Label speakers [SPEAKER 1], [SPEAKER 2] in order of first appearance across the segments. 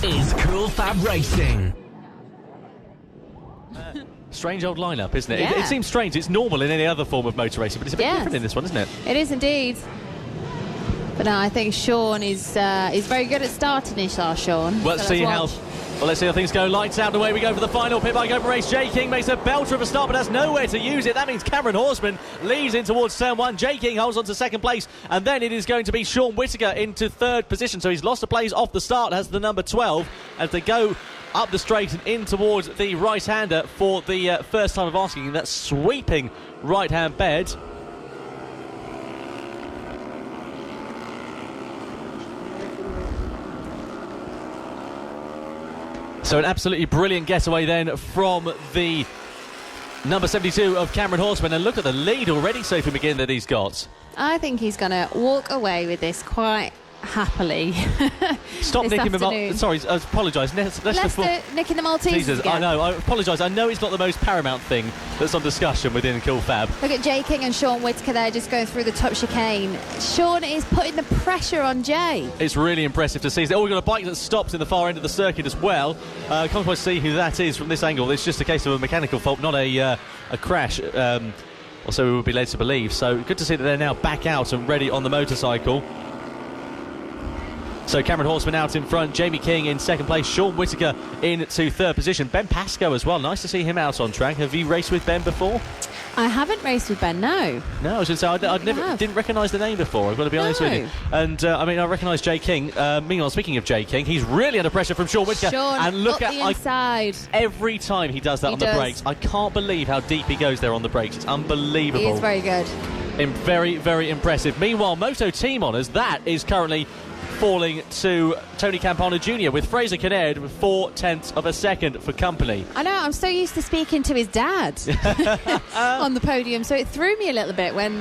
[SPEAKER 1] is Cool FAB-Racing.
[SPEAKER 2] Strange old lineup, isn't it?
[SPEAKER 3] Yeah.
[SPEAKER 2] It seems strange. It's normal in any other form of motor racing, but it's a bit different in this one, isn't it?
[SPEAKER 3] It is indeed. But no, I think Sean is very good at starting his Sean.
[SPEAKER 2] Let's see how things go. Lights out, away we go for the final pit bike over race. Jay King makes a belter of a start, but has nowhere to use it. That means Cameron Horseman leads in towards turn one. Jay King holds on to second place, and then it is going to be Sean Whittaker into third position. So he's lost a place off the start, has the number 12 as they go up the straight and in towards the right-hander for the first time of asking that sweeping right-hand bed. So an absolutely brilliant getaway then from the number 72 of Cameron Horseman. And look at the lead already, Sophie McGinn, that he's got.
[SPEAKER 3] I think he's going to walk away with this quite happily.
[SPEAKER 2] Stop nicking the sorry, I apologise.
[SPEAKER 3] Leicester nicking the Maltesers again.
[SPEAKER 2] I know, I apologise. I know it's not the most paramount thing that's on discussion within Cool Fab.
[SPEAKER 3] Look at Jay King and Sean Whittaker there just going through the top chicane. Sean is putting the pressure on Jay.
[SPEAKER 2] It's really impressive to see. Oh, we've got a bike that stops in the far end of the circuit as well. Can't quite see who that is from this angle. It's just a case of a mechanical fault, not a crash. Or so we would be led to believe. So good to see that they're now back out and ready on the motorcycle. So Cameron Horseman out in front, Jamie King in second place, Sean Whittaker into third position. Ben Pascoe as well, nice to see him out on track. Have you raced with Ben before?
[SPEAKER 3] I haven't raced with Ben, no.
[SPEAKER 2] No, I was going to say, I didn't recognise the name before, I've got to be honest with you. And, I recognise Jay King. Meanwhile, speaking of Jay King, he's really under pressure from Sean Whittaker.
[SPEAKER 3] And look at the inside.
[SPEAKER 2] Every time he does that on the brakes, I can't believe how deep he goes there on the brakes. It's unbelievable.
[SPEAKER 3] He is very good.
[SPEAKER 2] Very, very impressive. Meanwhile, Moto team honours, that is currently falling to Tony Campana Jr. with Fraser Kinnaird with 0.4 of a second for company.
[SPEAKER 3] I know, I'm so used to speaking to his dad on the podium, so it threw me a little bit when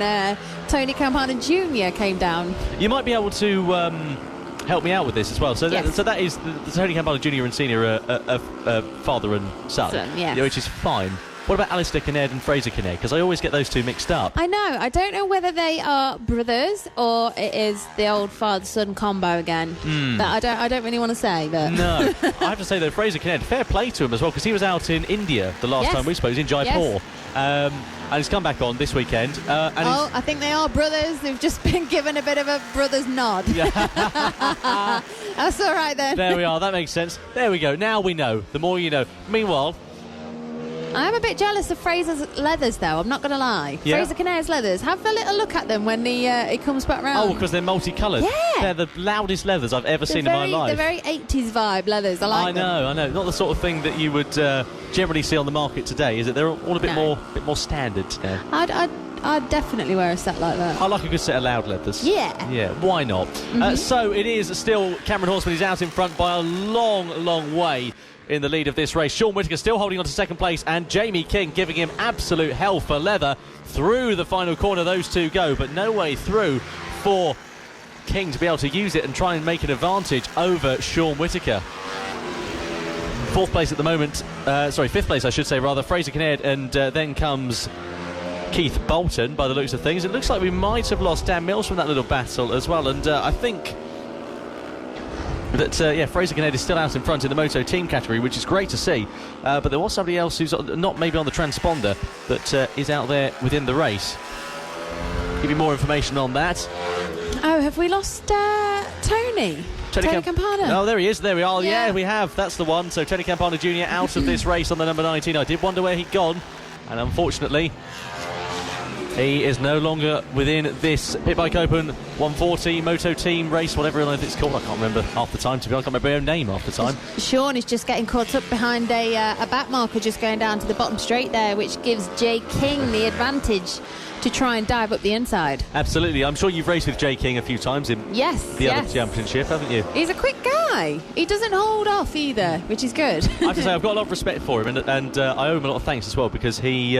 [SPEAKER 3] Tony Campana Jr. came down.
[SPEAKER 2] You might be able to help me out with this as well. So,
[SPEAKER 3] yes.
[SPEAKER 2] so that is the Tony Campana Jr. and Senior are father and son,
[SPEAKER 3] yes.
[SPEAKER 2] Which is fine. What about Alistair Kinnaird and Fraser Kinnaird? Because I always get those two mixed up.
[SPEAKER 3] I know. I don't know whether they are brothers or it is the old father-son combo again. But I don't really want to say. But
[SPEAKER 2] no, I have to say though, Fraser Kinnaird, fair play to him as well, because he was out in India the last time we spoke, in Jaipur, and he's come back on this weekend.
[SPEAKER 3] I think they are brothers. They've just been given a bit of a brother's nod. That's all right then.
[SPEAKER 2] There we are. That makes sense. There we go. Now we know. The more you know. Meanwhile,
[SPEAKER 3] I'm a bit jealous of Fraser's leathers, though. I'm not going to lie.
[SPEAKER 2] Yeah.
[SPEAKER 3] Fraser Kinnaird's leathers. Have a little look at them when he comes back round.
[SPEAKER 2] Oh, because they're multicoloured.
[SPEAKER 3] Yeah.
[SPEAKER 2] They're the loudest leathers I've ever seen in my life.
[SPEAKER 3] They're very 80s vibe leathers. I like them.
[SPEAKER 2] I know. Not the sort of thing that you would generally see on the market today, is it? They're all a bit more standard today.
[SPEAKER 3] I'd definitely wear a set like that.
[SPEAKER 2] I like a good set of loud leathers.
[SPEAKER 3] Yeah.
[SPEAKER 2] Yeah, why not? So it is still Cameron Horseman. He's out in front by a long, long way in the lead of this race. Sean Whittaker still holding on to second place, and Jamie King giving him absolute hell for leather. Through the final corner those two go, but no way through for King to be able to use it and try and make an advantage over Sean Whittaker. Fifth place at the moment, fifth place I should say rather, Fraser Kinnaird, and then comes Keith Bolton by the looks of things. It looks like we might have lost Dan Mills from that little battle as well, and I think that Fraser Kinnaird is still out in front in the Moto team category, which is great to see, but there was somebody else who's not maybe on the transponder that is out there within the race. Give you more information on that.
[SPEAKER 3] Oh, have we lost Tony Campana?
[SPEAKER 2] Oh, there he is. There we are. Yeah, we have. That's the one. So Tony Campana Jr. out of this race on the number 19. I did wonder where he'd gone, and unfortunately he is no longer within this Pit Bike Open 140 Moto team race, whatever it's called. I can't remember half the time, to be honest. I can't remember my own name half the time.
[SPEAKER 3] Sean is just getting caught up behind a back marker just going down to the bottom straight there, which gives Jay King the advantage to try and dive up the inside.
[SPEAKER 2] Absolutely. I'm sure you've raced with Jay King a few times in the other championship, haven't you?
[SPEAKER 3] He's a quick guy. He doesn't hold off either, which is good.
[SPEAKER 2] I have to say, I've got a lot of respect for him, and I owe him a lot of thanks as well, because he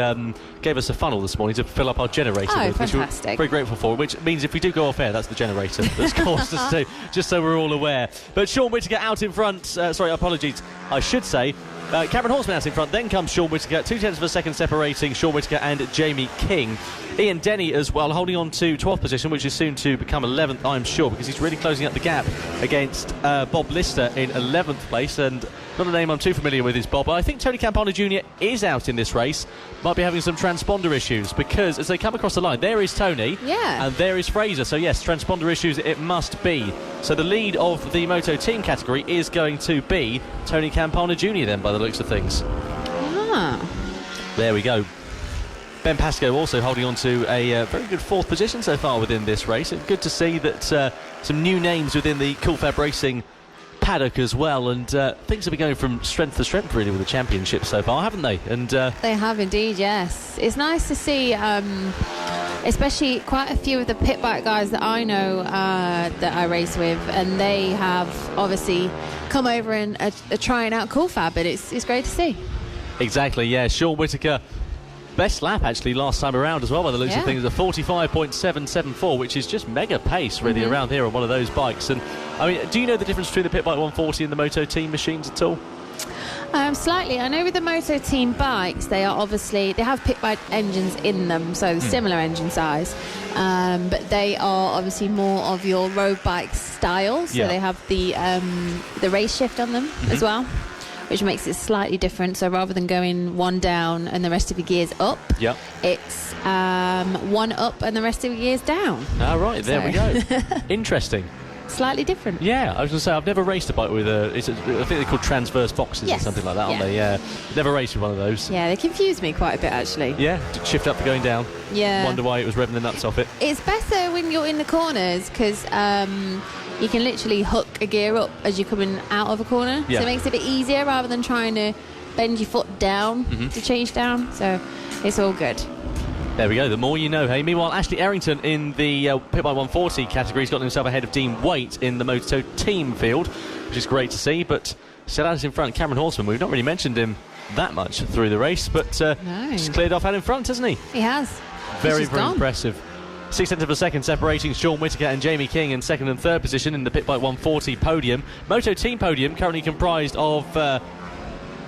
[SPEAKER 2] gave us a funnel this morning to fill up our generator with, which we're very grateful for, which means if we do go off air, that's the generator that's caused us to, just so we're all aware. But Sean Whittaker out in front, apologies, I should say, Cameron Horseman out in front, then comes Sean Whittaker, 0.2 of a second separating Sean Whittaker and Jamie King. Ian Denny as well, holding on to 12th position, which is soon to become 11th, I'm sure, because he's really closing up the gap against Bob Lister in 11th place. And not a name I'm too familiar with is Bob, but I think Tony Campana Jr. is out in this race. Might be having some transponder issues, because as they come across the line, there is Tony, and there is Fraser. So yes, transponder issues it must be. So the lead of the Moto team category is going to be Tony Campana Jr. then, by the looks of things. There we go. Ben Pascoe also holding on to a very good 4th position so far within this race. It's good to see that some new names within the FAB-Racing paddock as well, and things have been going from strength to strength really with the championship so far, haven't they? And
[SPEAKER 3] they have indeed, yes. It's nice to see, especially quite a few of the pit bike guys that I know that I race with, and they have obviously come over and are trying out FAB, and it's great to see.
[SPEAKER 2] Exactly, yeah. Sean Whittaker, best lap actually last time around as well by the looks of things, a 45.774, which is just mega pace really around here on one of those bikes. And I mean, do you know the difference between the Pit Bike 140 and the Moto team machines at all?
[SPEAKER 3] Slightly. I know with the Moto team bikes, they have pit bike engines in them, so similar engine size, but they are obviously more of your road bike style, so they have the race shift on them as well, which makes it slightly different. So rather than going one down and the rest of the gears up, it's one up and the rest of the gears down.
[SPEAKER 2] All right, there we go. Interesting.
[SPEAKER 3] Slightly different.
[SPEAKER 2] Yeah, I was going to say, I've never raced a bike with I think they're called transverse boxes or something like that, aren't they? Yeah. Never raced with one of those.
[SPEAKER 3] Yeah, they confuse me quite a bit, actually.
[SPEAKER 2] Yeah, shift up for going down.
[SPEAKER 3] Yeah.
[SPEAKER 2] Wonder why it was revving the nuts off it.
[SPEAKER 3] It's better when you're in the corners, because you can literally hook a gear up as you're coming out of a corner. So it makes it a bit easier rather than trying to bend your foot down to change down. So it's all good.
[SPEAKER 2] There we go, the more you know, hey. Meanwhile, Ashley Errington in the Pit Bike 140 category has gotten himself ahead of Dean Waite in the Moto team field, which is great to see, but still out in front, Cameron Horseman. We've not really mentioned him that much through the race, but just cleared off out in front, hasn't he?
[SPEAKER 3] He has.
[SPEAKER 2] Very impressive. 0.6 of a second separating Sean Whittaker and Jamie King in 2nd and 3rd position in the Pit Bike 140 podium. Moto team podium currently comprised of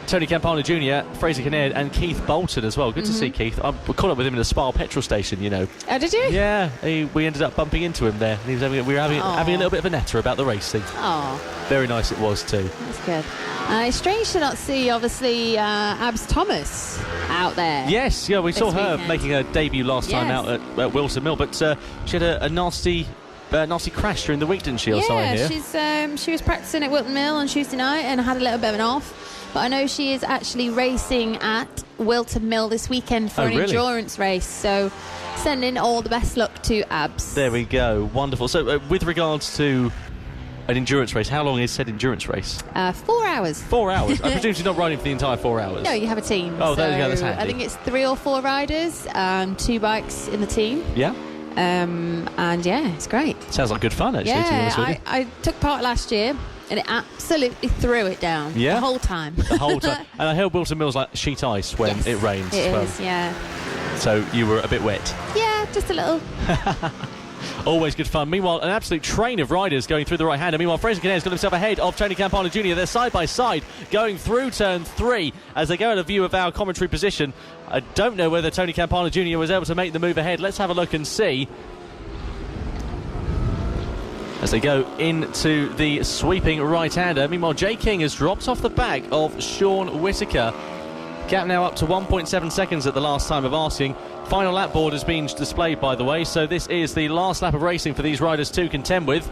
[SPEAKER 2] Tony Campana Jr., Fraser Kinnaird and Keith Bolton as well. Good to see Keith. I caught up with him in a Spa petrol station, you know.
[SPEAKER 3] Oh, did you?
[SPEAKER 2] Yeah, we ended up bumping into him there. We were having a little bit of a natter about the racing.
[SPEAKER 3] Oh.
[SPEAKER 2] Very nice it was too.
[SPEAKER 3] That's good. It's strange to not see, obviously, Abs Thomas out there.
[SPEAKER 2] Yes, yeah, we saw her making her debut last time out at Wilson Mill, but she had a nasty crash during the week, didn't she?
[SPEAKER 3] Yeah, she was practicing at Wilton Mill on Tuesday night and had a little bit of an off. But I know she is actually racing at Wilton Mill this weekend for an endurance race. So sending all the best luck to Abs.
[SPEAKER 2] There we go. Wonderful. So with regards to an endurance race, how long is said endurance race?
[SPEAKER 3] 4 hours.
[SPEAKER 2] 4 hours? I presume she's not riding for the entire 4 hours.
[SPEAKER 3] No, you have a team.
[SPEAKER 2] Oh, there you go. That's handy.
[SPEAKER 3] I think it's 3 or 4 riders, 2 bikes in the team.
[SPEAKER 2] Yeah.
[SPEAKER 3] And yeah, it's great.
[SPEAKER 2] Sounds like good fun, actually, to be honest with you.
[SPEAKER 3] I took part last year and it absolutely threw it down the whole time.
[SPEAKER 2] The whole time. And I heard Wilton Mill's like sheet ice when it rains.
[SPEAKER 3] It is, yeah.
[SPEAKER 2] So you were a bit wet?
[SPEAKER 3] Yeah, just a little.
[SPEAKER 2] Always good fun. Meanwhile, an absolute train of riders going through the right hand. And meanwhile, Fraser Kinnair's got himself ahead of Tony Campana Jr. They're side by side going through turn 3 as they go out of view of our commentary position. I don't know whether Tony Campana Jr. was able to make the move ahead. Let's have a look and see. As they go into the sweeping right-hander. Meanwhile, Jay King has dropped off the back of Sean Whittaker. Gap now up to 1.7 seconds at the last time of asking. Final lap board has been displayed, by the way, so this is the last lap of racing for these riders to contend with.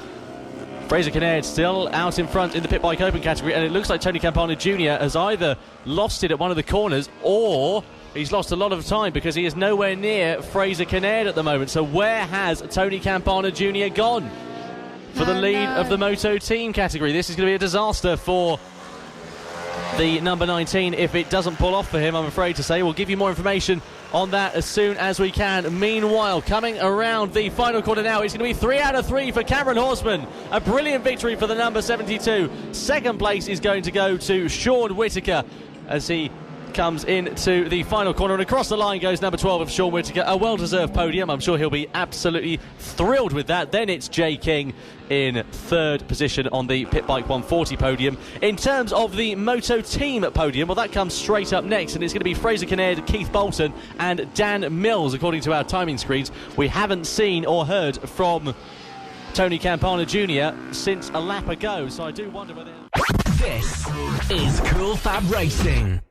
[SPEAKER 2] Fraser Kinnaird still out in front in the Pit Bike Open category, and it looks like Tony Campana Jr. has either lost it at one of the corners or he's lost a lot of time because he is nowhere near Fraser Kinnaird at the moment. So where has Tony Campana Jr. gone for the lead of the Moto team category? This is going to be a disaster for the number 19 if it doesn't pull off for him, I'm afraid to say. We'll give you more information on that as soon as we can. Meanwhile, coming around the final corner now, it's going to be 3 out of 3 for Cameron Horseman. A brilliant victory for the number 72. Second place is going to go to Sean Whittaker as he comes into the final corner, and across the line goes number 12 of Sean Whittaker. A well-deserved podium. I'm sure he'll be absolutely thrilled with that. Then it's Jay King in third position on the Pit Bike 140 podium. In terms of the Moto team podium, well, that comes straight up next, and it's going to be Fraser Kinnaird, Keith Bolton and Dan Mills, according to our timing screens. We haven't seen or heard from Tony Campana Jr. since a lap ago, so I do wonder whether...
[SPEAKER 1] This is Cool Fab Racing.